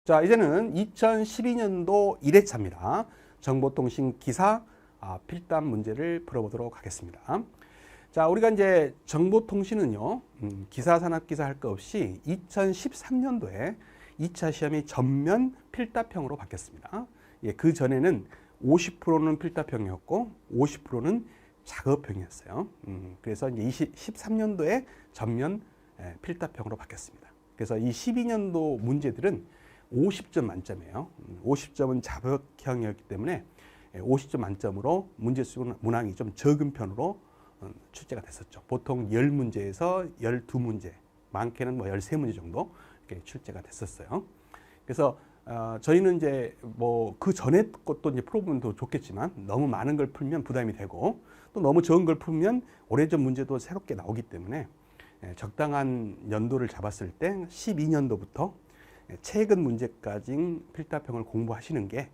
자, 이제는 2012년도 1회차입니다. 정보통신 기사 필답 문제를 풀어보도록 하겠습니다. 자, 우리가 이제 정보통신은요, 기사, 산업기사 할 거 없이 2013년도에 2차 시험이 전면 필답형으로 바뀌었습니다. 예, 그 전에는 50%는 필답형이었고 50%는 작업형이었어요. 그래서 이제 13년도에 전면 필답형으로 바뀌었습니다. 그래서 이 12년도 문제들은 50점 만점이에요. 50점은 자격형이었기 때문에 50점 만점으로 문제수 문항이 좀 적은 편으로 출제가 됐었죠. 보통 10문제에서 12문제, 많게는 뭐 13문제 정도 이렇게 출제가 됐었어요. 그래서 저희는 이제 뭐 그 전에 것도 이제 풀어보면 더 좋겠지만 너무 많은 걸 풀면 부담이 되고 또 너무 적은 걸 풀면 오래전 문제도 새롭게 나오기 때문에 적당한 연도를 잡았을 때 12년도부터 최근 문제까지 필답형을 공부하시는 게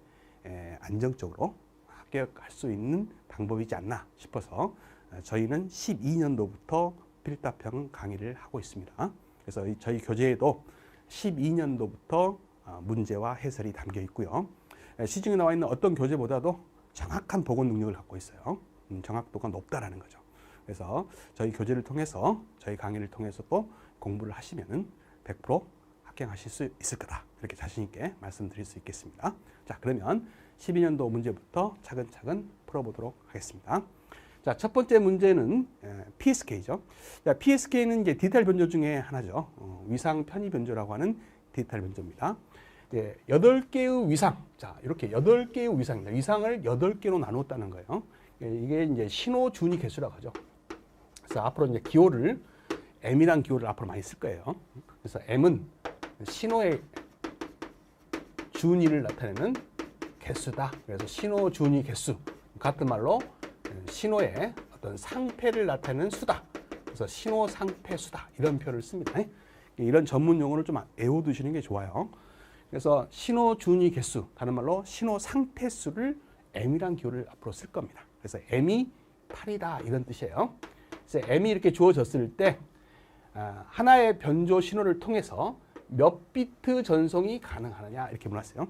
안정적으로 합격할 수 있는 방법이지 않나 싶어서 저희는 12년도부터 필답형 강의를 하고 있습니다. 그래서 저희 교재에도 12년도부터 문제와 해설이 담겨 있고요. 시중에 나와 있는 어떤 교재보다도 정확한 보고 능력을 갖고 있어요. 정확도가 높다라는 거죠. 그래서 저희 교재를 통해서 저희 강의를 통해서 또 공부를 하시면은 100% 합격하실 수 있을 거다. 이렇게 자신 있게 말씀드릴 수 있겠습니다. 자, 그러면 12년도 문제부터 차근차근 풀어보도록 하겠습니다. 자, 첫 번째 문제는 PSK죠. 자, PSK는 이제 디지털 변조 중에 하나죠. 위상 편의 변조라고 하는 디지털 변조입니다. 8개의 위상. 자, 이렇게 8개의 위상입니다. 위상을 8개로 나눴다는 거예요. 이게 이제 신호 준위 개수라고 하죠. 그래서 앞으로 이제 기호를 M이란 기호를 앞으로 많이 쓸 거예요. 그래서 M은 신호의 준위를 나타내는 개수다. 그래서 신호 준위 개수. 같은 말로 신호의 어떤 상패를 나타내는 수다. 그래서 신호 상패 수다. 이런 표현을 씁니다. 이런 전문 용어를 좀 외워두시는 게 좋아요. 그래서 신호 준위 개수, 다른 말로 신호 상패 수를 M이란 기호를 앞으로 쓸 겁니다. 그래서 M이 8이다. 이런 뜻이에요. 그래서 M이 이렇게 주어졌을 때 하나의 변조 신호를 통해서 몇 비트 전송이 가능하느냐 이렇게 물었어요.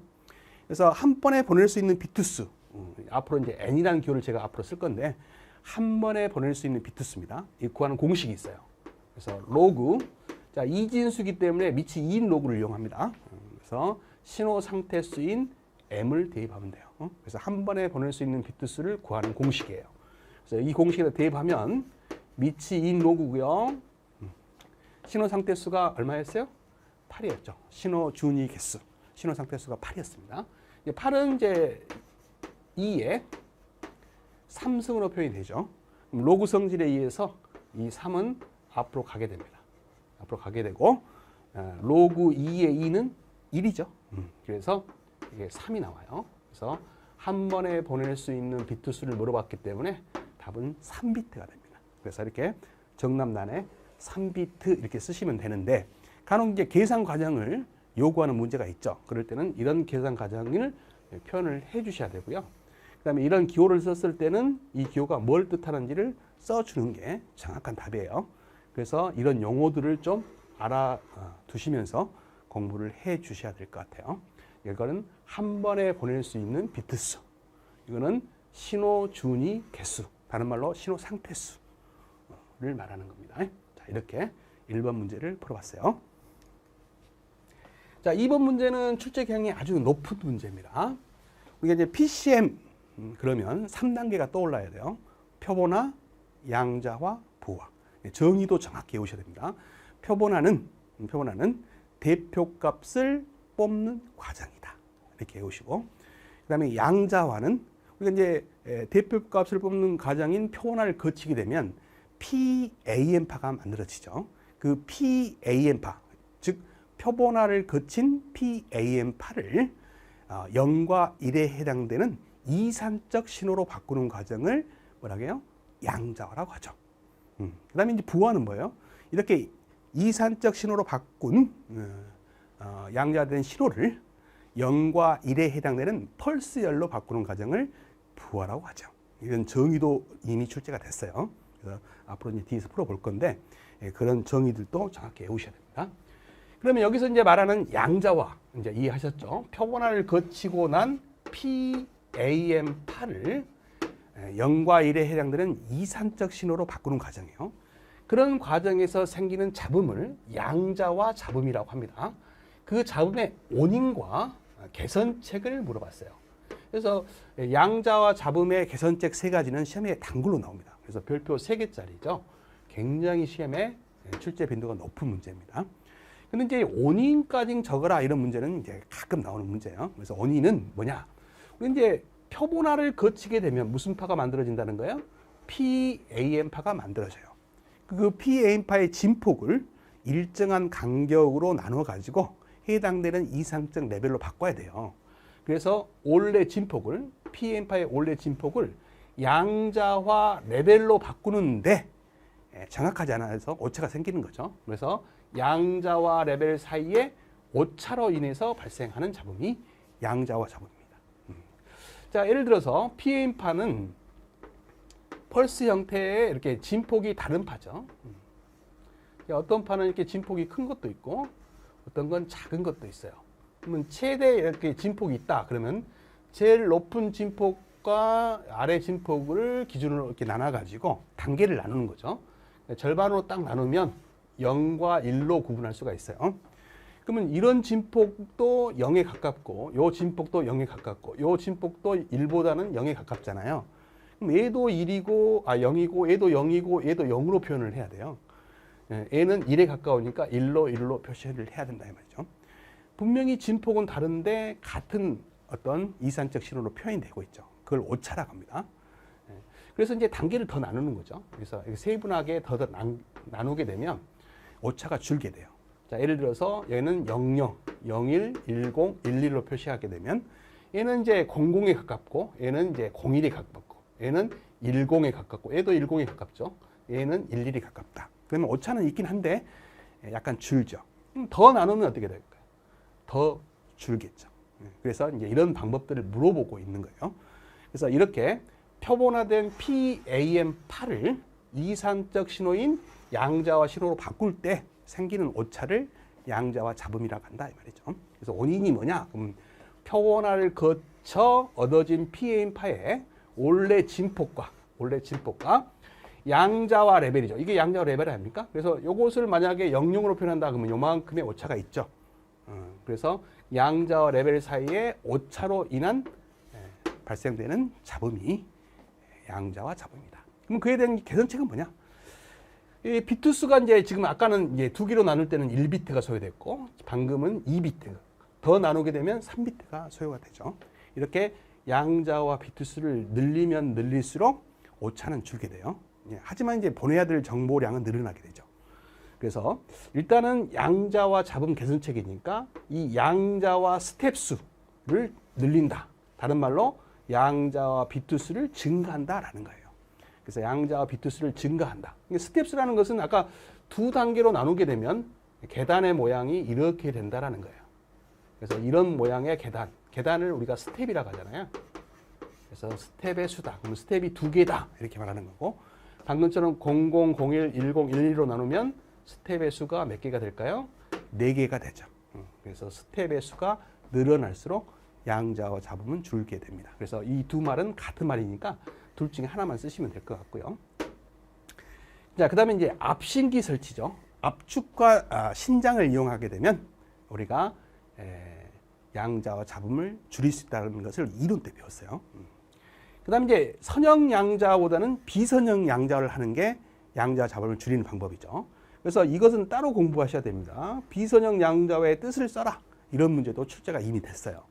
그래서 한 번에 보낼 수 있는 비트 수, 앞으로 이제 n이라는 기호를 제가 앞으로 쓸 건데 한 번에 보낼 수 있는 비트 수입니다. 이 구하는 공식이 있어요. 그래서 로그, 자 이진수기 때문에 밑이 2인 로그를 이용합니다. 그래서 신호 상태 수인 m을 대입하면 돼요. 그래서 한 번에 보낼 수 있는 비트 수를 구하는 공식이에요. 그래서 이 공식에다 대입하면 밑이 2인 로그고요. 신호 상태 수가 얼마였어요? 8이었죠. 신호 준위 개수. 신호 상태 수가 8이었습니다. 8은 이제 2의 3승으로 표현이 되죠. 로그 성질에 의해서 이 3은 앞으로 가게 됩니다. 앞으로 가게 되고 로그 2의 2는 1이죠. 그래서 이게 3이 나와요. 그래서 한 번에 보낼 수 있는 비트 수를 물어봤기 때문에 답은 3비트가 됩니다. 그래서 이렇게 정남란에 3비트 이렇게 쓰시면 되는데 간혹 이제 계산 과정을 요구하는 문제가 있죠. 그럴 때는 이런 계산 과정을 표현을 해 주셔야 되고요. 그 다음에 이런 기호를 썼을 때는 이 기호가 뭘 뜻하는지를 써주는 게 정확한 답이에요. 그래서 이런 용어들을 좀 알아두시면서 공부를 해 주셔야 될 것 같아요. 이거는 한 번에 보낼 수 있는 비트 수. 이거는 신호 준위 개수. 다른 말로 신호 상태 수를 말하는 겁니다. 자, 이렇게 1번 문제를 풀어봤어요. 자, 2번 문제는 출제경이 아주 높은 문제입니다. 우리가 이제 PCM 그러면 3단계가 떠올라야 돼요. 표본화, 양자화, 부화. 정의도 정확히 외우셔야 됩니다. 표본화는 대표값을 뽑는 과정이다. 이렇게 외우시고, 그다음에 양자화는 우리가 이제 대표값을 뽑는 과정인 표본화를 거치게 되면 PAM파가 만들어지죠. 그 PAM파, 즉 표본화를 거친 PAM파를 0과 1에 해당되는 이산적 신호로 바꾸는 과정을 뭐라고 해요? 양자화라고 하죠. 그 다음에 이제 부화는 뭐예요? 이렇게 이산적 신호로 바꾼 양자화된 신호를 0과 1에 해당되는 펄스열로 바꾸는 과정을 부화라고 하죠. 이런 정의도 이미 출제가 됐어요. 그래서 앞으로 이제 뒤에서 풀어볼 건데 그런 정의들도 정확히 외우셔야 됩니다. 그러면 여기서 이제 말하는 양자화, 이제 이해하셨죠? 표본화를 거치고 난 PAM8을 0과 1에 해당되는 이산적 신호로 바꾸는 과정이에요. 그런 과정에서 생기는 잡음을 양자와 잡음이라고 합니다. 그 잡음의 원인과 개선책을 물어봤어요. 그래서 양자와 잡음의 개선책 세 가지는 시험에 단글로 나옵니다. 그래서 별표 3개짜리죠. 굉장히 시험에 출제 빈도가 높은 문제입니다. 근데 이제 원인까지 적어라 이런 문제는 이제 가끔 나오는 문제예요. 그래서 원인은 뭐냐? 우리 이제 표본화를 거치게 되면 무슨 파가 만들어진다는 거예요? PAM파가 만들어져요. 그 PAM파의 진폭을 일정한 간격으로 나눠 가지고 해당되는 이상적 레벨로 바꿔야 돼요. 그래서 올레 진폭을 PAM파의 올레 진폭을 양자화 레벨로 바꾸는데 정확하지 않아서 오차가 생기는 거죠. 그래서 양자와 레벨 사이에 오차로 인해서 발생하는 잡음이 양자와 잡음입니다. 자, 예를 들어서 PAM파는 펄스 형태의 이렇게 진폭이 다른 파죠. 어떤 파는 이렇게 진폭이 큰 것도 있고 어떤 건 작은 것도 있어요. 그러면 최대 이렇게 진폭이 있다. 그러면 제일 높은 진폭과 아래 진폭을 기준으로 이렇게 나눠가지고 단계를 나누는 거죠. 절반으로 딱 나누면 0과 1로 구분할 수가 있어요. 그러면 이런 진폭도 0에 가깝고 요 진폭도 0에 가깝고 요 진폭도 1보다는 0에 가깝잖아요. 그럼 얘도 1이고 0이고 얘도 0이고 얘도 0으로 표현을 해야 돼요. 얘는 1에 가까우니까 1로 표시를 해야 된다 이 말이죠. 분명히 진폭은 다른데 같은 어떤 이산적 신호로 표현이 되고 있죠. 그걸 오차라고 합니다. 그래서 이제 단계를 더 나누는 거죠. 그래서 세분하게 더 나누게 되면 오차가 줄게 돼요. 자, 예를 들어서 얘는 00, 01, 10, 11로 표시하게 되면 얘는 이제 00에 가깝고 얘는 이제 01에 가깝고 얘는 10에 가깝고 얘도 10에 가깝죠. 얘는 11에 가깝다. 그러면 오차는 있긴 한데 약간 줄죠. 더 나누면 어떻게 될까요? 더 줄겠죠. 그래서 이제 이런 방법들을 물어보고 있는 거예요. 그래서 이렇게 표본화된 PAM8을 이산적 신호인 양자와 신호로 바꿀 때 생기는 오차를 양자와 잡음이라고 한다 이 말이죠. 그래서 원인이 뭐냐? 그럼 표본화를 거쳐 얻어진 PAM파의 올레 진폭과 양자와 레벨이죠. 이게 양자와 레벨 아닙니까? 그래서 이것을 만약에 00으로 표현한다 그러면 요만큼의 오차가 있죠. 그래서 양자와 레벨 사이에 오차로 인한 발생되는 잡음이 양자와 잡음이다. 그럼 그에 대한 개선책은 뭐냐? 이 비트 수가 이제 지금 아까는 이제 2개로 나눌 때는 1비트가 소요됐고 방금은 2비트. 더 나누게 되면 3비트가 소요가 되죠. 이렇게 양자와 비트 수를 늘리면 늘릴수록 오차는 줄게 돼요. 하지만 이제 보내야 될 정보량은 늘어나게 되죠. 그래서 일단은 양자와 잡음 개선책이니까 이 양자와 스텝 수를 늘린다. 다른 말로 양자와 비트 수를 증가한다라는 거예요. 그래서 양자와 비트 수를 증가한다. 스텝 수라는 것은 아까 2단계로 나누게 되면 계단의 모양이 이렇게 된다라는 거예요. 그래서 이런 모양의 계단을 우리가 스텝이라고 하잖아요. 그래서 스텝의 수다. 그럼 스텝이 2개다. 이렇게 말하는 거고 방금처럼 00, 01, 10, 11로 나누면 스텝의 수가 몇 개가 될까요? 4개가 되죠. 그래서 스텝의 수가 늘어날수록 양자와 잡음은 줄게 됩니다. 그래서 이 두 말은 같은 말이니까 둘 중에 하나만 쓰시면 될 것 같고요. 자, 그 다음에 이제 압신기 설치죠. 압축과 신장을 이용하게 되면 우리가 양자와 잡음을 줄일 수 있다는 것을 이론 때 배웠어요. 그 다음에 이제 선형 양자보다는 비선형 양자를 하는 게 양자와 잡음을 줄이는 방법이죠. 그래서 이것은 따로 공부하셔야 됩니다. 비선형 양자의 뜻을 써라. 이런 문제도 출제가 이미 됐어요.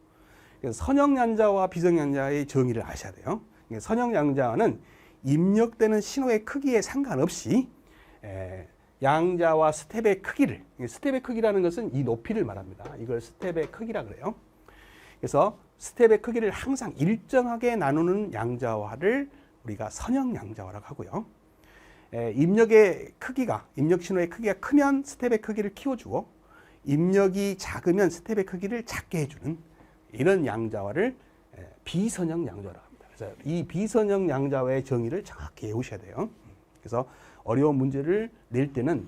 그래서 선형 양자와 비선형 양자의 정의를 아셔야 돼요. 선형 양자는 입력되는 신호의 크기에 상관없이 양자와 스텝의 크기를, 스텝의 크기라는 것은 이 높이를 말합니다. 이걸 스텝의 크기라 그래요. 그래서 스텝의 크기를 항상 일정하게 나누는 양자화를 우리가 선형 양자화라고 하고요. 입력의 크기가, 입력 신호의 크기가 크면 스텝의 크기를 키워주고 입력이 작으면 스텝의 크기를 작게 해주는 이런 양자화를 비선형 양자화라고 합니다. 그래서 이 비선형 양자화의 정의를 정확히 외우셔야 돼요. 그래서 어려운 문제를 낼 때는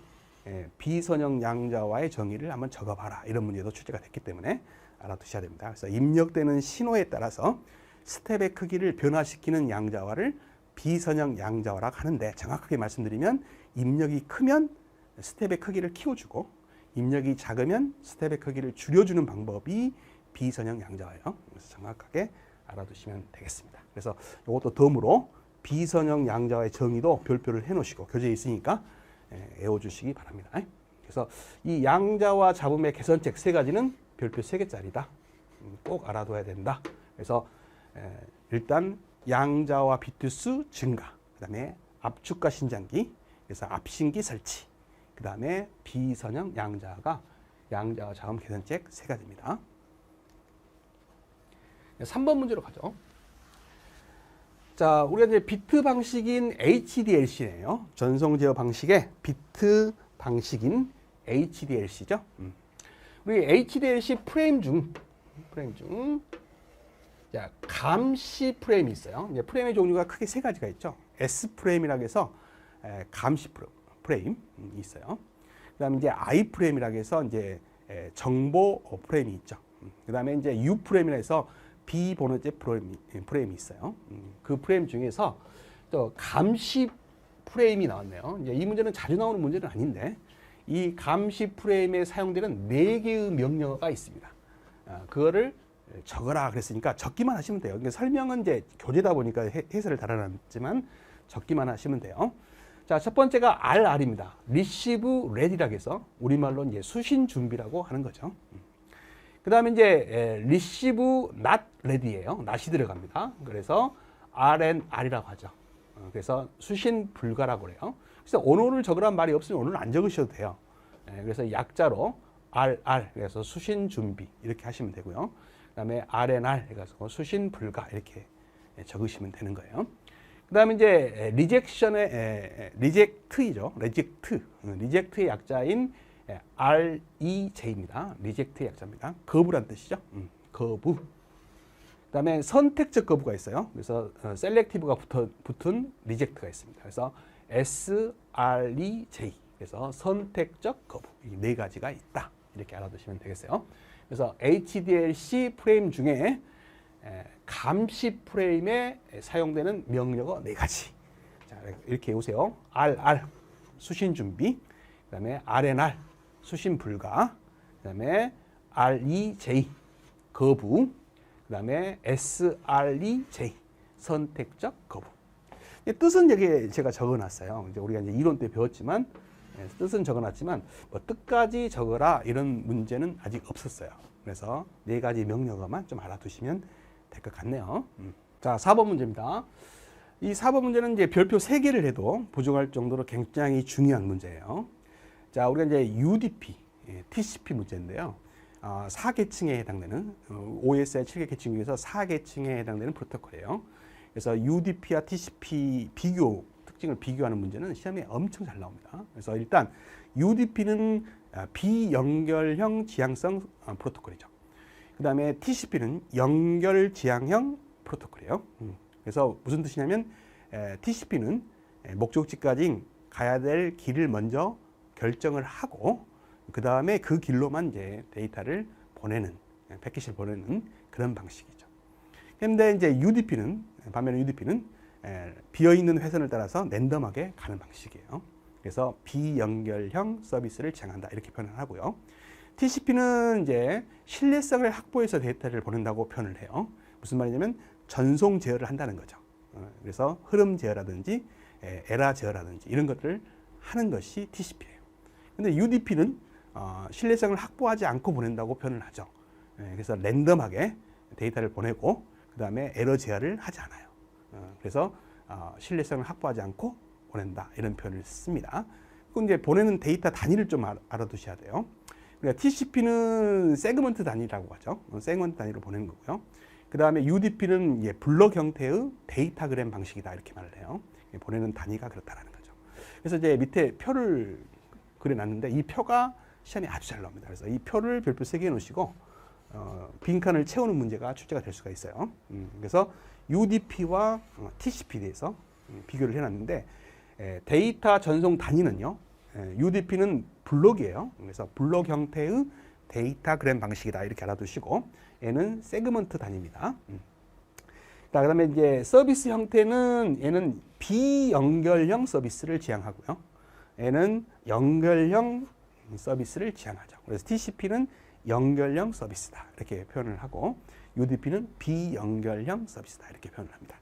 비선형 양자화의 정의를 한번 적어봐라. 이런 문제도 출제가 됐기 때문에 알아두셔야 됩니다. 그래서 입력되는 신호에 따라서 스텝의 크기를 변화시키는 양자화를 비선형 양자화라고 하는데, 정확하게 말씀드리면 입력이 크면 스텝의 크기를 키워주고 입력이 작으면 스텝의 크기를 줄여주는 방법이 비선형 양자화예요. 그래서 정확하게 알아두시면 되겠습니다. 그래서 이것도 덤으로 비선형 양자화의 정의도 별표를 해놓으시고, 교재에 있으니까 외워주시기 바랍니다. 그래서 이 양자화 잡음의 개선책 3가지는 별표 3개짜리다. 꼭 알아둬야 된다. 그래서 일단 양자화 비트수 증가, 그 다음에 압축과 신장기, 그래서 압신기 설치, 그 다음에 비선형 양자화가 양자화 잡음 개선책 3가지입니다. 3번 문제로 가죠. 자, 우리가 이제 비트 방식인 HDLC네요. 전송 제어 방식의 비트 방식인 HDLC죠. 우리 HDLC 프레임 중 자, 감시 프레임이 있어요. 이제 프레임의 종류가 크게 3가지가 있죠. S 프레임이라고 해서 감시 프레임이 있어요. 그다음에 이제 I 프레임이라고 해서 이제 정보 프레임이 있죠. 그다음에 이제 U 프레임이라 해서 비번호제 프레임이 있어요. 그 프레임 중에서 또 감시 프레임이 나왔네요. 이제 이 문제는 자주 나오는 문제는 아닌데, 이 감시 프레임에 사용되는 4개의 명령어가 있습니다. 그거를 적어라 그랬으니까 적기만 하시면 돼요. 그러니까 설명은 이제 교재다 보니까 해설을 달아놨지만 적기만 하시면 돼요. 자, 첫 번째가 RR입니다. Receive Ready라고 해서 우리말로 이제 수신 준비라고 하는 거죠. 그 다음에 이제 Receive Not Ready예요. not이 들어갑니다. 그래서 RNR이라고 하죠. 그래서 수신 불가라고 그래요. 그래서 언어를 적으라는 말이 없으면 언어를 안 적으셔도 돼요. 그래서 약자로 RR, 그래서 수신 준비 이렇게 하시면 되고요. 그 다음에 RNR, 그래서 수신 불가 이렇게 적으시면 되는 거예요. 그 다음에 이제 리젝트이죠. 리젝트의 약자인 REJ입니다. 리젝트의 약자입니다. 거부란 뜻이죠. 거부. 그 다음에 선택적 거부가 있어요. 그래서 셀렉티브가 붙은 리젝트가 있습니다. 그래서 SREJ. 그래서 선택적 거부. 이 4가지가 있다. 이렇게 알아두시면 되겠어요. 그래서 HDLC 프레임 중에 감시 프레임에 사용되는 명령어 4가지. 자, 이렇게 해오세요. RR, 수신 준비. 그 다음에 RNR, 수신 불가. 그 다음에 REJ, 거부. 그 다음에 SREJ, 선택적 거부. 뜻은 여기에 제가 적어놨어요. 이제 우리가 이제 이론 때 배웠지만, 뜻은 적어놨지만, 뭐 뜻까지 적어라 이런 문제는 아직 없었어요. 그래서 4가지 명령어만 좀 알아두시면 될 것 같네요. 자, 4번 문제입니다. 이 4번 문제는 이제 별표 3개를 해도 부족할 정도로 굉장히 중요한 문제예요. 자, 우리가 이제 UDP, TCP 문제인데요. 4계층에 해당되는 OSI 7개 계층 중에서 4계층에 해당되는 프로토콜이에요. 그래서 UDP와 TCP 특징을 비교하는 문제는 시험에 엄청 잘 나옵니다. 그래서 일단 UDP는 비연결형 지향성 프로토콜이죠. 그 다음에 TCP는 연결 지향형 프로토콜이에요. 그래서 무슨 뜻이냐면 TCP는 목적지까지 가야 될 길을 먼저 결정을 하고 그 다음에 그 길로만 이제 데이터를 보내는, 패킷을 보내는 그런 방식이죠. 그런데 이제 반면에 UDP는 비어있는 회선을 따라서 랜덤하게 가는 방식이에요. 그래서 비연결형 서비스를 지향한다 이렇게 표현을 하고요. TCP는 이제 신뢰성을 확보해서 데이터를 보낸다고 표현을 해요. 무슨 말이냐면 전송 제어를 한다는 거죠. 그래서 흐름 제어라든지 에러 제어라든지 이런 것들을 하는 것이 TCP예요. 근데 UDP는 신뢰성을 확보하지 않고 보낸다고 표현을 하죠. 그래서 랜덤하게 데이터를 보내고 그 다음에 에러 제어를 하지 않아요. 그래서 신뢰성을 확보하지 않고 보낸다 이런 표현을 씁니다. 그럼 이제 보내는 데이터 단위를 좀 알아두셔야 돼요. 그러니까 TCP는 세그먼트 단위라고 하죠. 세그먼트 단위로 보내는 거고요. 그 다음에 UDP는 블럭 형태의 데이터그램 방식이다 이렇게 말을 해요. 보내는 단위가 그렇다라는 거죠. 그래서 이제 밑에 표를 그려놨는데 이 표가 시험에 아주 잘 나옵니다. 그래서 이 표를 별표 3개 놓으시고 빈칸을 채우는 문제가 출제가 될 수가 있어요. 그래서 UDP와 TCP에 대해서 비교를 해놨는데 데이터 전송 단위는요. UDP는 블록이에요. 그래서 블록 형태의 데이터그램 방식이다 이렇게 알아두시고 얘는 세그먼트 단위입니다. 자, 그다음에 이제 서비스 형태는 얘는 비연결형 서비스를 지향하고요. 얘는 연결형 서비스를 지향하죠. 그래서 TCP는 연결형 서비스다 이렇게 표현을 하고 UDP는 비연결형 서비스다 이렇게 표현을 합니다.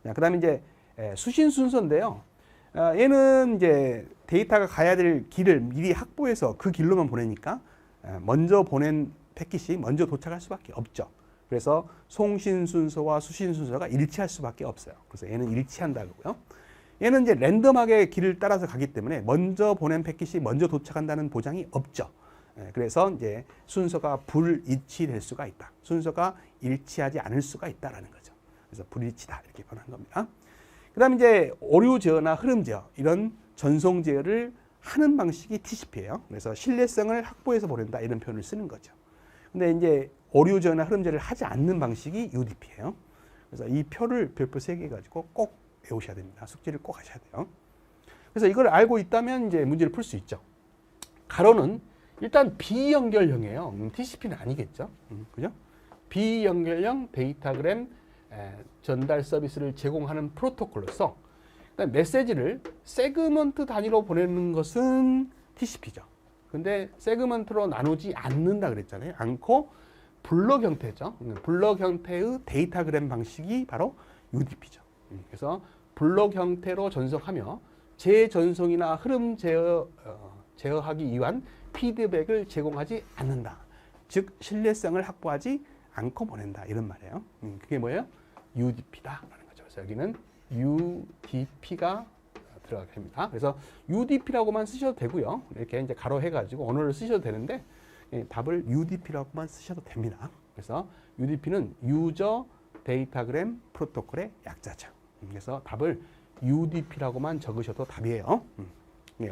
자, 그다음에 이제 수신 순서인데요. 얘는 이제 데이터가 가야 될 길을 미리 확보해서 그 길로만 보내니까 먼저 보낸 패킷이 먼저 도착할 수밖에 없죠. 그래서 송신 순서와 수신 순서가 일치할 수밖에 없어요. 그래서 얘는 일치한다고요. 얘는 이제 랜덤하게 길을 따라서 가기 때문에 먼저 보낸 패킷이 먼저 도착한다는 보장이 없죠. 그래서 이제 순서가 불일치될 수가 있다. 순서가 일치하지 않을 수가 있다라는 거죠. 그래서 불일치다 이렇게 표현한 겁니다. 그다음에 이제 오류 제어나 흐름 제어 이런 전송 제어를 하는 방식이 TCP예요. 그래서 신뢰성을 확보해서 보낸다 이런 표현을 쓰는 거죠. 근데 이제 오류 제어나 흐름 제어를 하지 않는 방식이 UDP예요. 그래서 이 표를 별표 3개 가지고 꼭 외우셔야 됩니다. 숙제를 꼭 하셔야 돼요. 그래서 이걸 알고 있다면 이제 문제를 풀 수 있죠. 가로는 일단 비연결형이에요. TCP는 아니겠죠. 그죠? 비연결형 데이터그램 전달 서비스를 제공하는 프로토콜로서 메시지를 세그먼트 단위로 보내는 것은 TCP죠. 근데 세그먼트로 나누지 않는다 그랬잖아요. 않고 블록 형태죠. 블록 형태의 데이터그램 방식이 바로 UDP죠. 그래서 블록 형태로 전송하며 재전송이나 흐름 제어하기 위한 피드백을 제공하지 않는다. 즉 신뢰성을 확보하지 않고 보낸다 이런 말이에요. 그게 뭐예요? UDP다라는 거죠. 그래서 여기는 UDP가 들어가게 됩니다. 그래서 UDP라고만 쓰셔도 되고요. 이렇게 이제 가로해가지고 언어를 쓰셔도 되는데 답을 UDP라고만 쓰셔도 됩니다. 그래서 UDP는 유저 데이터그램 프로토콜의 약자죠. 그래서 답을 UDP라고만 적으셔도 답이에요.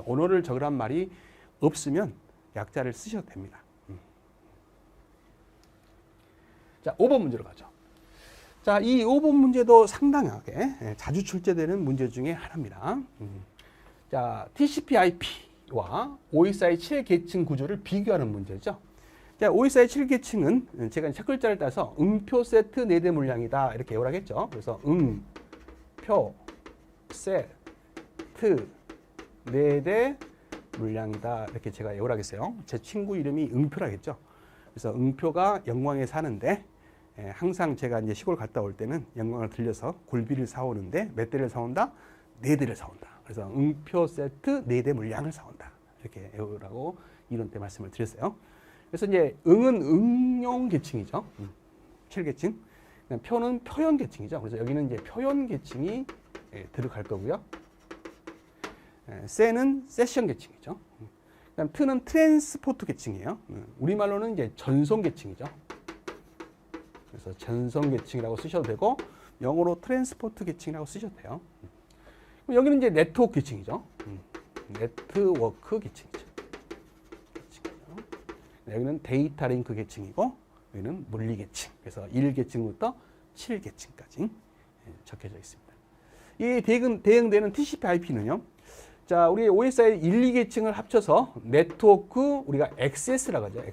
언어를 적으란 말이 없으면 약자를 쓰셔도 됩니다. 자, 5번 문제로 가죠. 자, 이 5번 문제도 상당하게 자주 출제되는 문제 중에 하나입니다. 자, TCP/IP와 OSI 7계층 구조를 비교하는 문제죠. 자, OSI 7계층은 제가 첫 글자를 따서 음표 세트 4대 물량이다 이렇게 요약했죠. 그래서 표 세트 4대 물량이다 이렇게 제가 요약했어요. 제 친구 이름이 응표라겠죠. 그래서 응표가 영광에 사는데 항상 제가 이제 시골 갔다 올 때는 영광을 들려서 굴비를 사오는데 몇 대를 사온다? 4대를 사온다. 그래서 응표 세트 4대 물량을 사온다. 이렇게 외우라고 이론 때 말씀을 드렸어요. 그래서 이제 응은 응용 계층이죠. 7계층. 표는 표현 계층이죠. 그래서 여기는 이제 표현 계층이 들어갈 거고요. 세는 세션 계층이죠. 그다음 트는 트랜스포트 계층이에요. 우리말로는 이제 전송 계층이죠. 그래서 전송 계층이라고 쓰셔도 되고 영어로 트랜스포트 계층이라고 쓰셔도 돼요. 여기는 이제 네트워크 계층이죠. 네트워크 계층이죠. 여기는 데이터 링크 계층이고 여기는 물리 계층. 그래서 1계층부터 7계층까지 적혀져 있습니다. 이 대응되는 TCP/IP는요. 자, 우리 OSI 1, 2계층을 합쳐서 네트워크 우리가 XS라고 하죠.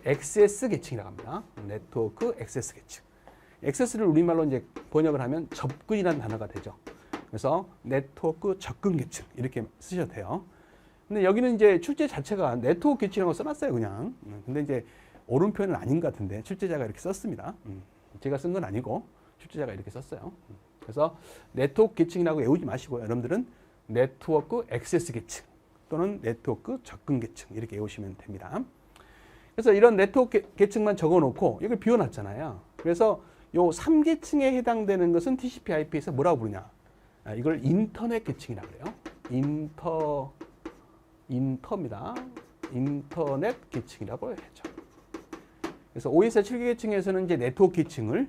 XS 계층이라고 합니다. 네트워크 XS 계층. XS를 우리말로 이제 번역을 하면 접근이라는 단어가 되죠. 그래서 네트워크 접근 계층 이렇게 쓰셔도 돼요. 근데 여기는 이제 출제 자체가 네트워크 계층이라고 써놨어요, 그냥. 근데 이제 옳은 표현은 아닌 것 같은데 출제자가 이렇게 썼습니다. 제가 쓴 건 아니고 출제자가 이렇게 썼어요. 그래서 네트워크 계층이라고 외우지 마시고 여러분들은 네트워크 액세스 계층 또는 네트워크 접근 계층 이렇게 외우시면 됩니다. 그래서 이런 네트워크 계층만 적어놓고 이걸 비워놨잖아요. 그래서 요 3계층에 해당되는 것은 TCP/IP에서 뭐라고 부르냐? 이걸 인터넷 계층이라고 그래요. 인터입니다. 인터넷 계층이라고 하죠. 그래서 OSI 7계층에서는 이제 네트워크 계층을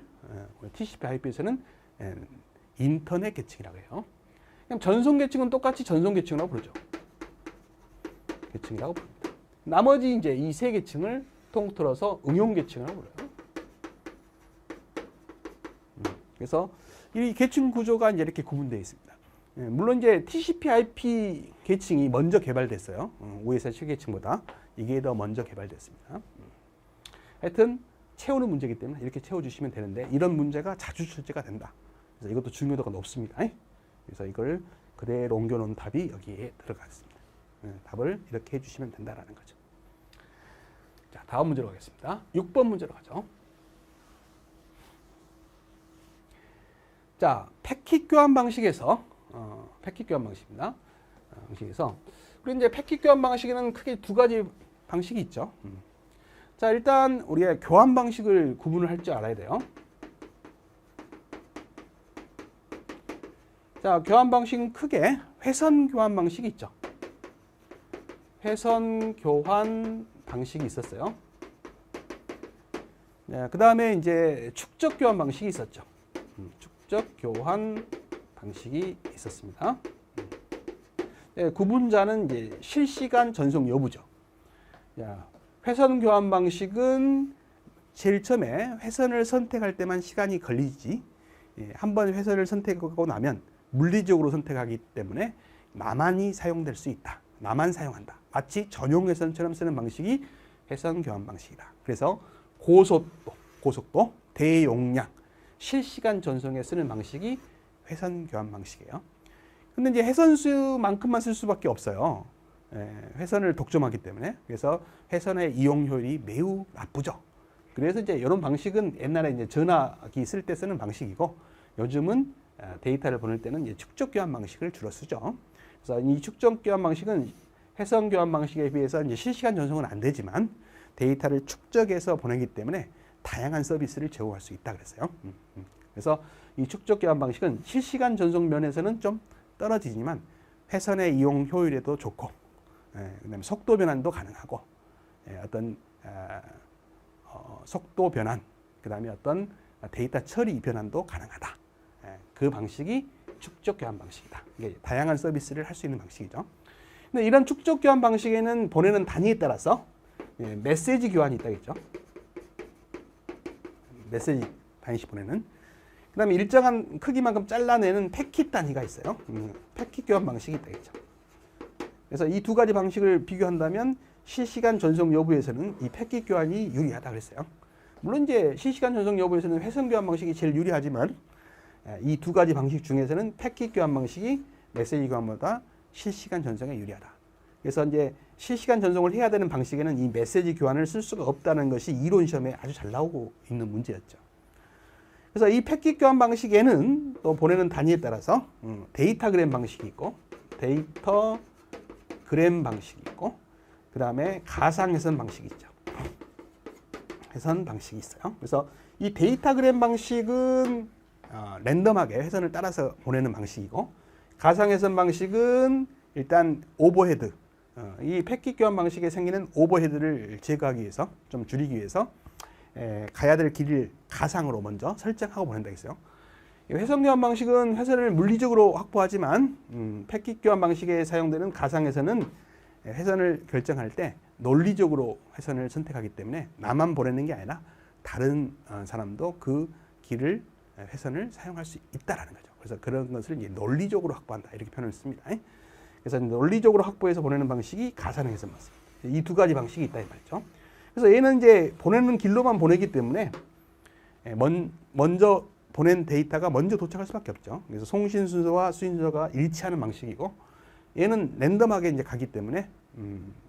TCP/IP에서는 인터넷 계층이라고 해요. 그냥 전송 계층은 똑같이 전송 계층이라고 부르죠. 계층이라고 부릅니다. 나머지 이제 이 3계층을 통틀어서 응용 계층이라고 불러요. 그래서 이 계층 구조가 이제 이렇게 구분되어 있습니다. 물론 이제 TCP/IP 계층이 먼저 개발됐어요. OSI 7계층보다 이게 더 먼저 개발됐습니다. 하여튼 채우는 문제이기 때문에 이렇게 채워주시면 되는데 이런 문제가 자주 출제가 된다. 그래서 이것도 중요도가 높습니다. 그래서 이걸 그대로 옮겨놓은 답이 여기에 들어갔습니다. 답을 이렇게 해주시면 된다라는 거죠. 자, 다음 문제로 가겠습니다. 6번 문제로 가죠. 자, 패킷 교환 방식에서 패킷 교환 방식입니다. 방식에서 우리 이제 패킷 교환 방식에는 크게 두 가지 방식이 있죠. 자, 일단 우리가 교환 방식을 구분을 할 줄 알아야 돼요. 자, 교환 방식은 크게 회선 교환 방식이 있죠. 회선 교환 방식이 있었어요. 네, 그 다음에 이제 축적 교환 방식이 있었죠. 축적 교환 방식이 있었습니다. 네, 구분자는 이제 실시간 전송 여부죠. 자, 회선 교환 방식은 제일 처음에 회선을 선택할 때만 시간이 걸리지, 한번 회선을 선택하고 나면 물리적으로 선택하기 때문에 나만이 사용될 수 있다. 나만 사용한다. 마치 전용 회선처럼 쓰는 방식이 회선 교환 방식이다. 그래서 고속도, 대용량, 실시간 전송에 쓰는 방식이 회선 교환 방식이에요. 근데 이제 회선수만큼만 쓸 수밖에 없어요. 회선을 독점하기 때문에. 그래서 회선의 이용 효율이 매우 나쁘죠. 그래서 이제 이런 방식은 옛날에 이제 전화기 쓸 때 쓰는 방식이고 요즘은 데이터를 보낼 때는 이제 축적 교환 방식을 주로 쓰죠. 그래서 이 축적 교환 방식은 회선 교환 방식에 비해서 이제 실시간 전송은 안 되지만 데이터를 축적해서 보내기 때문에 다양한 서비스를 제공할 수 있다 그랬어요. 그래서 이 축적 교환 방식은 실시간 전송 면에서는 좀 떨어지지만 회선의 이용 효율에도 좋고, 그다음에 속도 변환도 가능하고, 어떤 속도 변환, 그다음에 어떤 데이터 처리 변환도 가능하다. 그 방식이 축적 교환 방식이다. 이게 다양한 서비스를 할 수 있는 방식이죠. 근데 이런 축적 교환 방식에는 보내는 단위에 따라서 메시지 교환이 있다겠죠. 메시지 단위씩 보내는. 그다음에 일정한 크기만큼 잘라내는 패킷 단위가 있어요. 패킷 교환 방식이 있다겠죠. 그래서 이 두 가지 방식을 비교한다면 실시간 전송 여부에서는 이 패킷 교환이 유리하다 그랬어요. 물론 이제 실시간 전송 여부에서는 회선 교환 방식이 제일 유리하지만 이 두 가지 방식 중에서는 패킷 교환 방식이 메시지 교환보다 실시간 전송에 유리하다. 그래서 이제 실시간 전송을 해야 되는 방식에는 이 메시지 교환을 쓸 수가 없다는 것이 이론 시험에 아주 잘 나오고 있는 문제였죠. 그래서 이 패킷 교환 방식에는 또 보내는 단위에 따라서 데이터그램 방식이 있고 데이터그램 방식이 있고 그 다음에 가상 회선 방식이 있죠. 회선 방식이 있어요. 그래서 이 데이터그램 방식은 랜덤하게 회선을 따라서 보내는 방식이고 가상 회선 방식은 일단 오버헤드, 이 패킷 교환 방식에 생기는 오버헤드를 제거하기 위해서 좀 줄이기 위해서 가야 될 길을 가상으로 먼저 설정하고 보낸다 했어요. 회선 교환 방식은 회선을 물리적으로 확보하지만 패킷 교환 방식에 사용되는 가상에서는 회선을 결정할 때 논리적으로 회선을 선택하기 때문에 나만 보내는 게 아니라 다른 사람도 그 길을 회선을 사용할 수 있다라는 거죠. 그래서 그런 것을 이제 논리적으로 확보한다 이렇게 표현을 씁니다. 그래서 논리적으로 확보해서 보내는 방식이 가상 회선 방식. 이 두 가지 방식이 있다 이 말이죠. 그래서 얘는 이제 보내는 길로만 보내기 때문에 먼저 보낸 데이터가 먼저 도착할 수밖에 없죠. 그래서 송신 순서와 수신 순서가 일치하는 방식이고 얘는 랜덤하게 이제 가기 때문에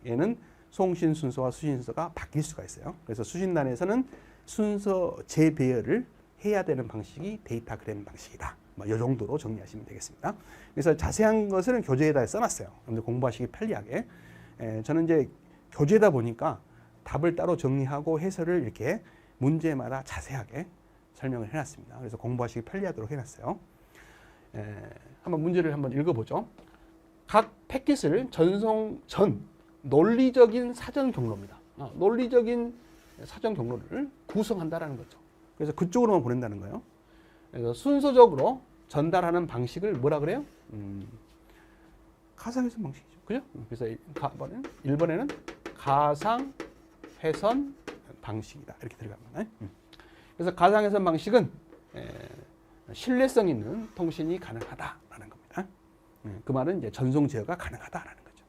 얘는 송신 순서와 수신 순서가 바뀔 수가 있어요. 그래서 수신단에서는 순서 재배열을 해야 되는 방식이 데이터그램 방식이다. 이 정도로 정리하시면 되겠습니다. 그래서 자세한 것은 교재에다 써놨어요. 여러분들 공부하시기 편리하게. 저는 이제 교재다 보니까 답을 따로 정리하고 해설을 이렇게 문제마다 자세하게 설명을 해놨습니다. 그래서 공부하시기 편리하도록 해놨어요. 한번 문제를 한번 읽어보죠. 각 패킷을 전송 전 논리적인 사전 경로입니다. 논리적인 사전 경로를 구성한다라는 거죠. 그래서 그쪽으로만 보낸다는 거예요. 그래서 순서적으로 전달하는 방식을 뭐라 그래요? 가상회선 방식이죠. 그죠? 그래서 1번에는 가상 회선 방식이다. 이렇게 들어갑니다. 그래서 가상회선 방식은 신뢰성 있는 통신이 가능하다라는 겁니다. 그 말은 이제 전송 제어가 가능하다라는 거죠.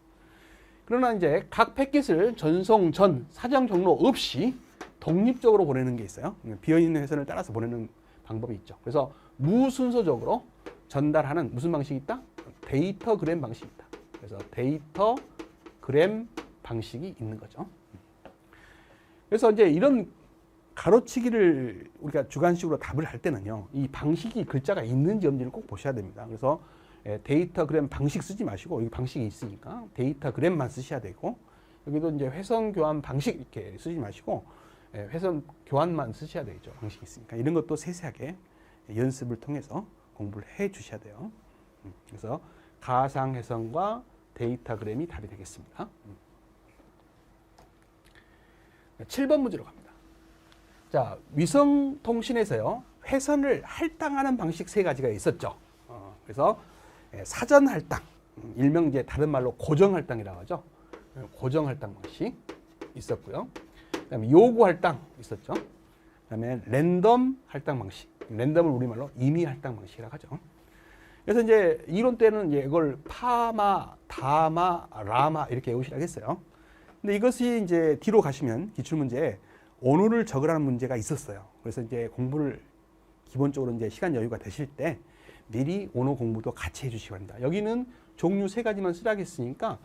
그러나 이제 각 패킷을 전송 전 사전 경로 없이 독립적으로 보내는 게 있어요. 비어있는 회선을 따라서 보내는 방법이 있죠. 그래서 무순서적으로 전달하는 무슨 방식이 있다? 데이터그램 방식이 있다. 그래서 데이터그램 방식이 있는 거죠. 그래서 이제 이런 가로치기를 우리가 주관식으로 답을 할 때는요, 이 방식이 글자가 있는지 없는지를 꼭 보셔야 됩니다. 그래서 데이터그램 방식 쓰지 마시고, 여기 방식이 있으니까 데이터그램만 쓰셔야 되고, 여기도 이제 회선 교환 방식 이렇게 쓰지 마시고, 회선 교환만 쓰셔야 되겠죠. 방식이 있으니까. 이런 것도 세세하게 연습을 통해서 공부를 해 주셔야 돼요. 그래서 가상회선과 데이터그램이 답이 되겠습니다. 7번 문제로 갑니다. 자, 위성통신에서요, 회선을 할당하는 방식 3가지가 있었죠. 그래서 사전 할당, 일명 이제 다른 말로 고정 할당이라고 하죠. 고정 할당 방식 있었고요. 그다음에 요구 할당 있었죠. 그다음에 랜덤 할당 방식, 랜덤을 우리말로 임의 할당 방식이라고 하죠. 그래서 이제 이론 때는 이제 이걸 파마, 다마, 라마 이렇게 외우시라고 했어요. 근데 이것이 이제 뒤로 가시면 기출문제에 언어를 적으라는 문제가 있었어요. 그래서 이제 공부를 기본적으로 이제 시간 여유가 되실 때 미리 언어 공부도 같이 해주시기 바랍니다. 여기는 종류 3가지만 쓰라고 했으니까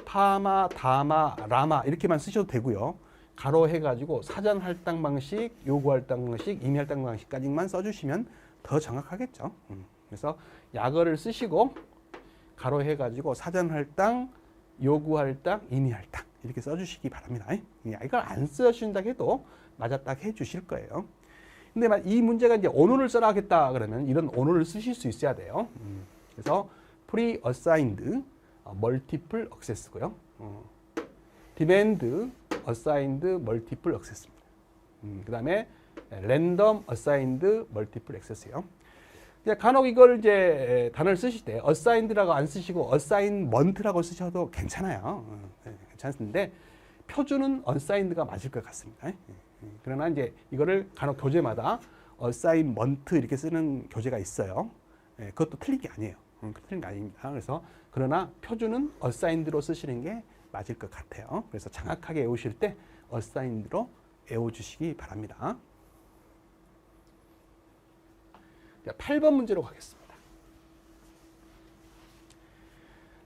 파마, 다마, 라마 이렇게만 쓰셔도 되고요. 가로 해가지고 사전 할당 방식, 요구 할당 방식, 임의 할당 방식까지만 써주시면 더 정확하겠죠. 그래서 약어를 쓰시고 가로 해가지고 사전 할당, 요구 할당, 임의 할당 이렇게 써주시기 바랍니다. 이걸 안 써주신다 해도 맞았다 해주실 거예요. 근데 이 문제가 이제 언어를 써라 하겠다 그러면 이런 언어를 쓰실 수 있어야 돼요. 그래서 pre-assigned multiple access고요. demand assigned multiple access입니다. 그 다음에 random assigned multiple access예요. 간혹 이걸 이제 단어를 쓰실 때 assigned라고 안 쓰시고 assignment라고 쓰셔도 괜찮아요. 괜찮은데 표준은 assigned가 맞을 것 같습니다. 그러나 이제 이거를 간혹 교재마다 assignment 이렇게 쓰는 교재가 있어요. 그것도 틀린 게 아니에요. 틀린 게 아닙니다. 그래서 그러나 표준은 assigned로 쓰시는 게 맞을 것 같아요. 그래서 정확하게 외우실 때 assigned로 외워주시기 바랍니다. 자, 8번 문제로 가겠습니다.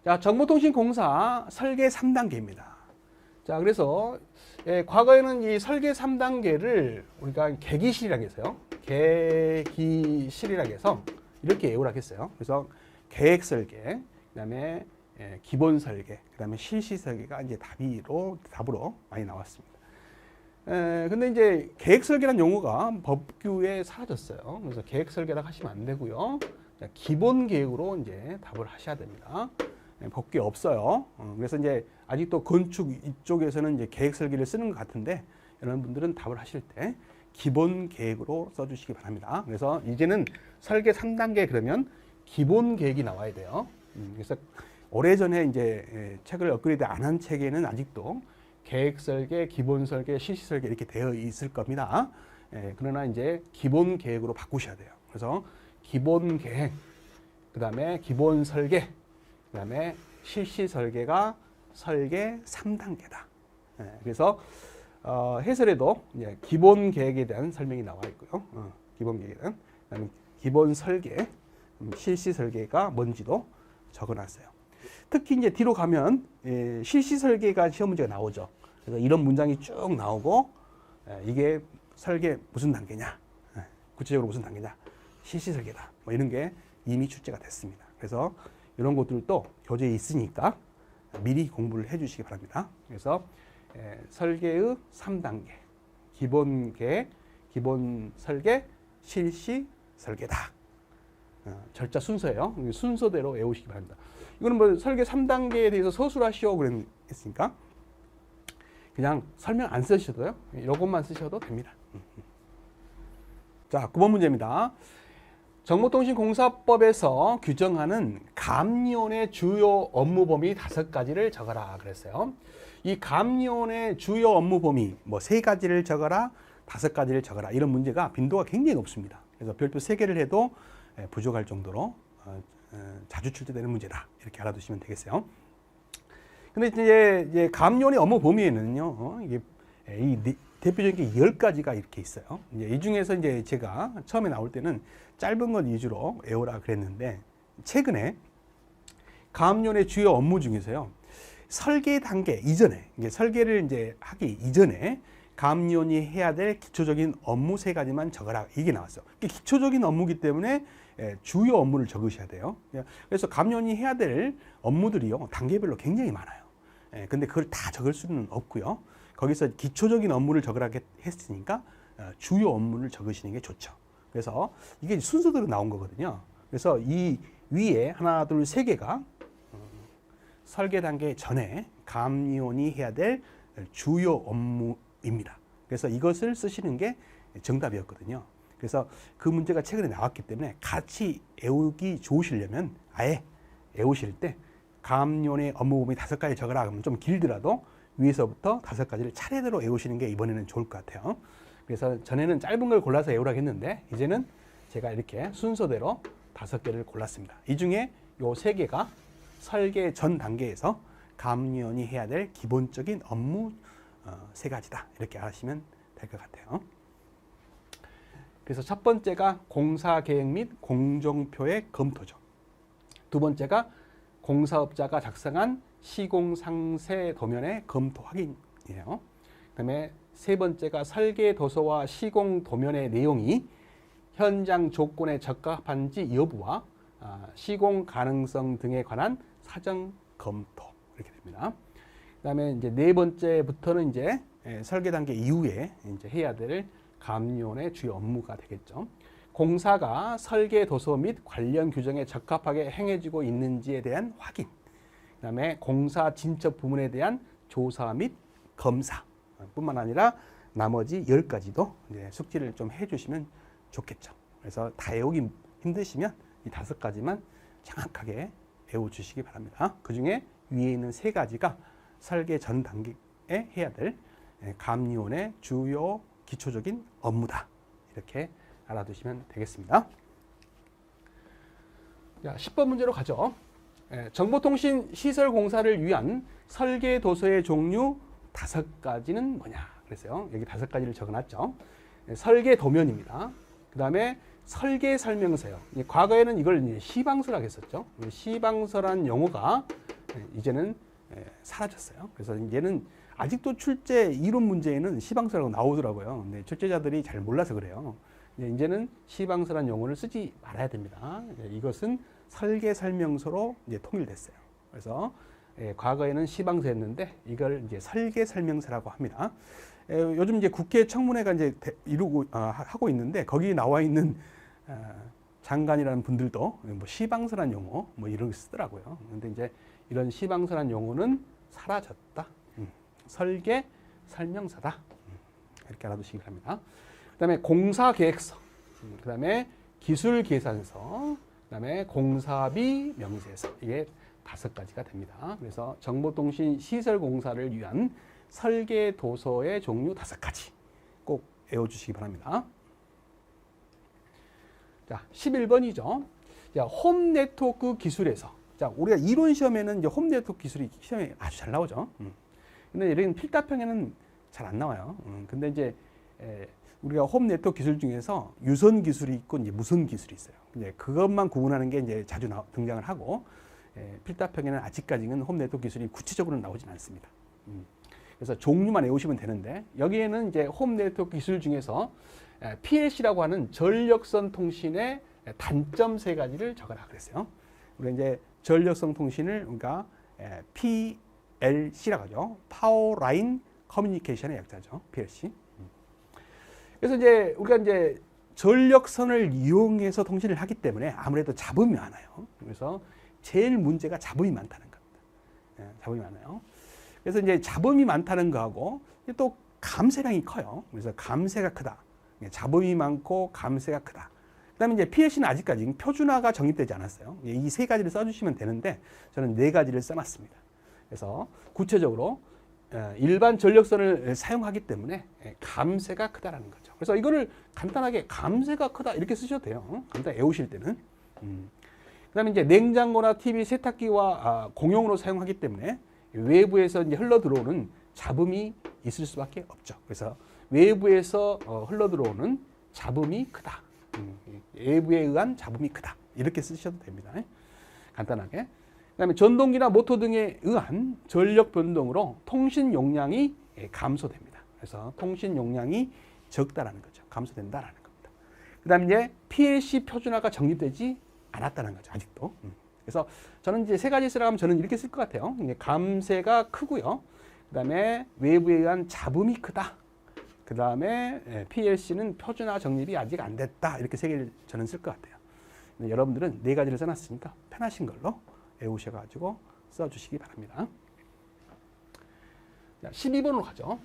자, 정보통신공사 설계 3단계입니다. 자, 그래서 과거에는 이 설계 3단계를 우리가 계기실이라고 해서요. 계기실이라고 해서 이렇게 외우라고 했어요. 그래서 계획 설계, 그다음에 기본 설계, 그다음에 실시 설계가 이제 답으로 많이 나왔습니다. 근데 이제 계획 설계라는 용어가 법규에 사라졌어요. 그래서 계획 설계라고 하시면 안 되고요. 기본 계획으로 이제 답을 하셔야 됩니다. 법규에 없어요. 그래서 이제 아직도 건축 이쪽에서는 이제 계획 설계를 쓰는 것 같은데 여러분들은 답을 하실 때 기본 계획으로 써주시기 바랍니다. 그래서 이제는 설계 3단계 그러면 기본 계획이 나와야 돼요. 그래서 오래전에 이제 책을 업그레이드 안 한 책에는 아직도 계획 설계, 기본 설계, 실시 설계 이렇게 되어 있을 겁니다. 그러나 이제 기본 계획으로 바꾸셔야 돼요. 그래서 기본 계획, 그 다음에 기본 설계, 그 다음에 실시 설계가 설계 3단계다. 그래서 해설에도 이제 기본 계획에 대한 설명이 나와 있고요. 기본 계획에 대한, 그다음에 기본 설계, 실시 설계가 뭔지도 적어놨어요. 특히 이제 뒤로 가면 실시 설계가 시험 문제가 나오죠. 그래서 이런 문장이 쭉 나오고 이게 설계 무슨 단계냐, 구체적으로 무슨 단계냐, 실시 설계다. 뭐 이런 게 이미 출제가 됐습니다. 그래서 이런 것들도 교재에 있으니까 미리 공부를 해주시기 바랍니다. 그래서 설계의 3단계, 기본 계획, 기본 설계, 실시 설계다. 절차 순서예요. 순서대로 외우시기 바랍니다. 이거는 뭐 설계 3단계에 대해서 서술하시오 그랬으니까 그냥 설명 안 쓰셔도요. 이것만 쓰셔도 됩니다. 자, 9번 문제입니다. 정보통신공사법에서 규정하는 감리원의 주요 업무 범위 5가지를 적어라 그랬어요. 이 감리원의 주요 업무 범위 뭐 3가지를 적어라, 5가지를 적어라 이런 문제가 빈도가 굉장히 높습니다. 그래서 별표 3개를 해도 부족할 정도로 자주 출제되는 문제다. 이렇게 알아두시면 되겠어요. 근데 이제 감리원의 업무 범위에는요, 이게 대표적인 게 10가지가 이렇게 있어요. 이제 이 중에서 이제 제가 처음에 나올 때는 짧은 것 위주로 외우라 그랬는데, 최근에 감리원의 주요 업무 중에서요, 설계 단계 이전에, 이게 설계를 이제 하기 이전에 감리원이 해야 될 기초적인 업무 3가지만 적어라. 이게 나왔어요. 이게 기초적인 업무이기 때문에 주요 업무를 적으셔야 돼요. 그래서 감리원이 해야 될 업무들이요, 단계별로 굉장히 많아요. 근데 그걸 다 적을 수는 없고요. 거기서 기초적인 업무를 적으라 했으니까 주요 업무를 적으시는 게 좋죠. 그래서 이게 순서대로 나온 거거든요. 그래서 이 위에 하나, 둘, 3개가 설계 단계 전에 감리원이 해야 될 주요 업무입니다. 그래서 이것을 쓰시는 게 정답이었거든요. 그래서 그 문제가 최근에 나왔기 때문에 같이 외우기 좋으시려면 아예 외우실 때 감리원의 업무 범위 5가지 적어라 하면 좀 길더라도 위에서부터 5가지를 차례대로 외우시는 게 이번에는 좋을 것 같아요. 그래서 전에는 짧은 걸 골라서 외우라고 했는데 이제는 제가 이렇게 순서대로 5개를 골랐습니다. 이 중에 요 3개가 설계 전 단계에서 감리원이 해야 될 기본적인 업무 3가지다. 이렇게 아시면 될 것 같아요. 그래서 첫 번째가 공사 계획 및 공정표의 검토죠. 두 번째가 공사업자가 작성한 시공 상세 도면의 검토 확인이에요. 그다음에 세 번째가 설계 도서와 시공 도면의 내용이 현장 조건에 적합한지 여부와 시공 가능성 등에 관한 사전 검토 이렇게 됩니다. 그다음에 이제 네 번째부터는 이제 설계 단계 이후에 이제 해야 될 감리원의 주요 업무가 되겠죠. 공사가 설계 도서 및 관련 규정에 적합하게 행해지고 있는지에 대한 확인. 그다음에 공사 진척 부문에 대한 조사 및 검사. 뿐만 아니라 나머지 10가지도 이제 숙지를 좀 해주시면 좋겠죠. 그래서 다 외우기 힘드시면 이 5가지만 정확하게 외워주시기 바랍니다. 그 중에 위에 있는 3가지가 설계 전 단계에 해야 될 감리원의 주요 기초적인 업무다. 이렇게 알아두시면 되겠습니다. 자, 10번 문제로 가죠. 정보통신 시설 공사를 위한 설계 도서의 종류 5가지는 뭐냐 그랬어요. 여기 5가지를 적어놨죠. 설계 도면입니다. 그 다음에 설계 설명서요. 과거에는 이걸 이제 시방서라고 했었죠. 시방서란 용어가 이제는 사라졌어요. 그래서 이제는 아직도 출제 이론 문제에는 시방서라고 나오더라고요. 근데 출제자들이 잘 몰라서 그래요. 이제는 시방서란 용어를 쓰지 말아야 됩니다. 이것은 설계 설명서로 이제 통일됐어요. 그래서 과거에는 시방서였는데 이걸 이제 설계 설명서라고 합니다. 요즘 이제 국회 청문회가 이제 하고 있는데 거기 나와 있는 장관이라는 분들도 뭐 시방서란 용어 뭐 이런 거 쓰더라고요. 근데 이제 이런 시방서란 용어는 사라졌다. 설계 설명서다. 이렇게 알아두시기 바랍니다. 그다음에 공사 계획서, 그다음에 기술 계산서, 그다음에 공사비 명세서. 이게 5가지가 됩니다. 그래서 정보통신 시설 공사를 위한 설계 도서의 종류 5가지 꼭 외워주시기 바랍니다. 자, 11번이죠. 자, 홈 네트워크 기술에서. 자, 우리가 이론 시험에는 이제 홈 네트워크 기술이 시험에 아주 잘 나오죠. 근데 이런 필답형에는 잘 안 나와요. 근데 이제 우리가 홈 네트워크 기술 중에서 유선 기술이 있고 이제 무선 기술이 있어요. 이제 그것만 구분하는 게 이제 자주 등장을 하고 필답형에는 아직까지는 홈 네트워크 기술이 구체적으로 나오진 않습니다. 그래서 종류만 외우시면 되는데 여기에는 이제 홈 네트워크 기술 중에서 PLC라고 하는 전력선 통신의 단점 3가지를 적어라 그랬어요. 우리 이제 전력선 통신을 우리가 PLC라고 하죠. 파워 라인 커뮤니케이션의 약자죠. PLC. 그래서 이제 우리가 이제 전력선을 이용해서 통신을 하기 때문에 아무래도 잡음이 많아요. 그래서 제일 문제가 잡음이 많다는 겁니다. 잡음이 많아요. 그래서 이제 잡음이 많다는 거하고 또 감쇄량이 커요. 그래서 감쇄가 크다. 잡음이 많고 감쇄가 크다. 그다음에 이제 PLC는 아직까지 표준화가 정립되지 않았어요. 이 3가지를 써주시면 되는데 저는 4가지를 써놨습니다. 그래서 구체적으로 일반 전력선을 사용하기 때문에 감쇄가 크다라는 거죠. 그래서 이거를 간단하게 감쇄가 크다 이렇게 쓰셔도 돼요. 간단히 외우실 때는. 그다음에 이제 냉장고나 TV, 세탁기와 공용으로 사용하기 때문에 외부에서 이제 흘러 들어오는 잡음이 있을 수밖에 없죠. 그래서 외부에서 흘러 들어오는 잡음이 크다. 외부에 의한 잡음이 크다. 이렇게 쓰셔도 됩니다. 간단하게. 그다음에 전동기나 모터 등에 의한 전력 변동으로 통신 용량이 감소됩니다. 그래서 통신 용량이 적다라는 거죠. 감소된다라는 겁니다. 그다음에 이제 PLC 표준화가 정립되지 않았다는 거죠. 아직도. 그래서 저는 이제 세 가지 쓰라고 하면 저는 이렇게 쓸 것 같아요. 감쇄가 크고요. 그다음에 외부에 의한 잡음이 크다. 그다음에 PLC는 표준화 정립이 아직 안 됐다. 이렇게 세 개를 저는 쓸 것 같아요. 여러분들은 네 가지를 써놨으니까 편하신 걸로 외우셔가지고 써주시기 바랍니다. 자, 12번으로 가죠.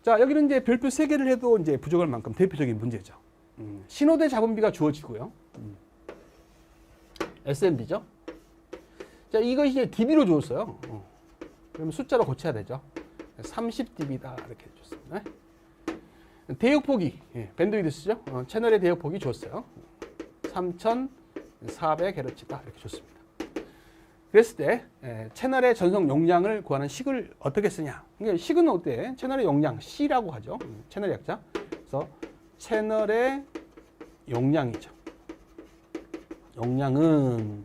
자, 여기는 이제 별표 3개를 해도 이제 부족할 만큼 대표적인 문제죠. 신호대 잡음비가 주어지고요. SMB죠. 자, 이것이 이제 dB로 주었어요. 그러면 숫자로 고쳐야 되죠. 30dB다 이렇게 줬습니다. 대역폭이 밴드위드스죠. 채널의 대역폭이 줬어요. 3400Hz다 이렇게 줬습니다. 그랬을 때 채널의 전송 용량을 구하는 식을 어떻게 쓰냐? 그러니까 식은 어때? 채널의 용량 C라고 하죠. 채널의 약자. 그래서 채널의 용량이죠. 용량은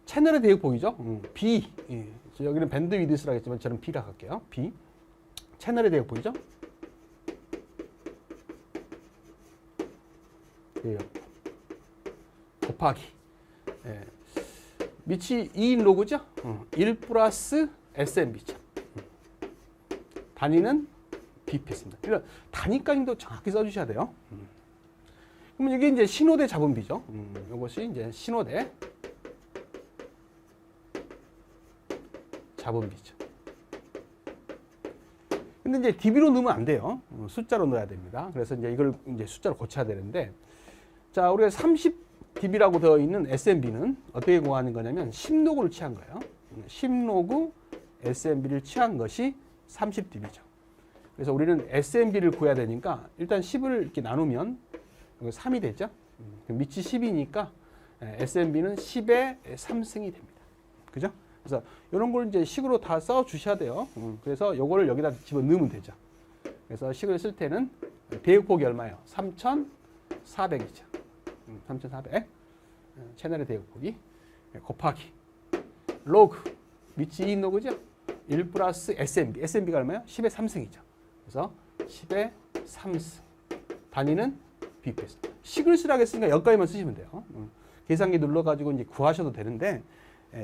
채널의 대역폭이죠. B. 여기는 밴드위드스라고 했지만 저는 B라고 할게요. B. 채널의 대역폭이죠. 대역폭 곱하기 밑이 2인 로그죠. 1 플러스 SMB죠. 단위는 BPS입니다. 이런 단위까지도 정확히 써주셔야 돼요. 그러면 이게 이제 신호대 잡음비죠. 이것이 이제 신호대 잡음비죠. 근데 이제 dB로 넣으면 안 돼요. 숫자로 넣어야 됩니다. 그래서 이제 이걸 이제 숫자로 고쳐야 되는데, 자, 우리가 30dB라고 되어 있는 SMB는 어떻게 구하는 거냐면 10로그를 취한 거예요. 10로그 SMB를 취한 것이 30dB죠. 그래서 우리는 SMB를 구해야 되니까 일단 10을 이렇게 나누면 3이 되죠. 밑이 10이니까 SMB는 10의 3승이 됩니다. 그죠? 그래서 이런 걸 이제 식으로 다 써 주셔야 돼요. 그래서 요거를 여기다 집어 넣으면 되죠. 그래서 식을 쓸 때는 대역폭이 얼마예요? 3400이죠. 3400. 채널의 대역폭이 곱하기 로그 밑이 2인 로그죠. 1 플러스 SMB. SMB가 얼마예요? 10의 3승이죠. 그래서 10의 3승. 단위는 BPS. 식을 쓰라고 했으니까 여기까지만 쓰시면 돼요. 계산기 눌러가지고 이제 구하셔도 되는데,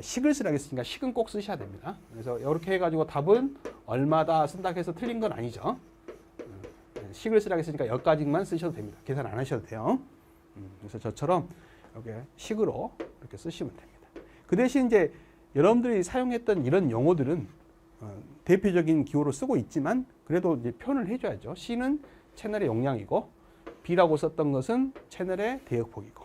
식을 쓰라고 했으니까 식은 꼭 쓰셔야 됩니다. 그래서 이렇게 해가지고 답은 얼마다 쓴다 해서 틀린 건 아니죠. 식을 쓰라고 했으니까 여기까지만 쓰셔도 됩니다. 계산 안 하셔도 돼요. 그래서 저처럼 이렇게 식으로 이렇게 쓰시면 됩니다. 그 대신 이제 여러분들이 사용했던 이런 용어들은 대표적인 기호로 쓰고 있지만 그래도 이제 표현을 해줘야죠. C는 채널의 용량이고, B라고 썼던 것은 채널의 대역폭이고,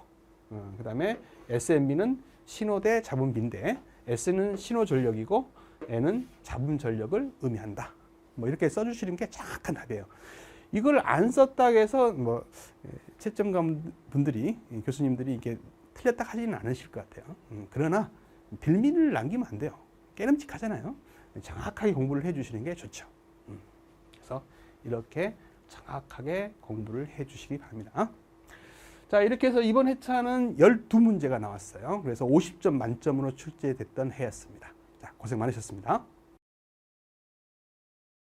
그 다음에 SMB는 신호대 잡음비인데 S는 신호 전력이고 N은 잡음 전력을 의미한다. 뭐 이렇게 써주시는 게 정확한 답이에요. 이걸 안 썼다 해서 뭐 채점관 분들이, 교수님들이 이게 틀렸다 하지는 않으실 것 같아요. 그러나 빌미를 남기면 안 돼요. 깨름직하잖아요. 정확하게 공부를 해주시는 게 좋죠. 그래서 이렇게 정확하게 공부를 해주시기 바랍니다. 자, 이렇게 해서 이번 회차는 12문제가 나왔어요. 그래서 50점 만점으로 출제됐던 해였습니다. 자, 고생 많으셨습니다.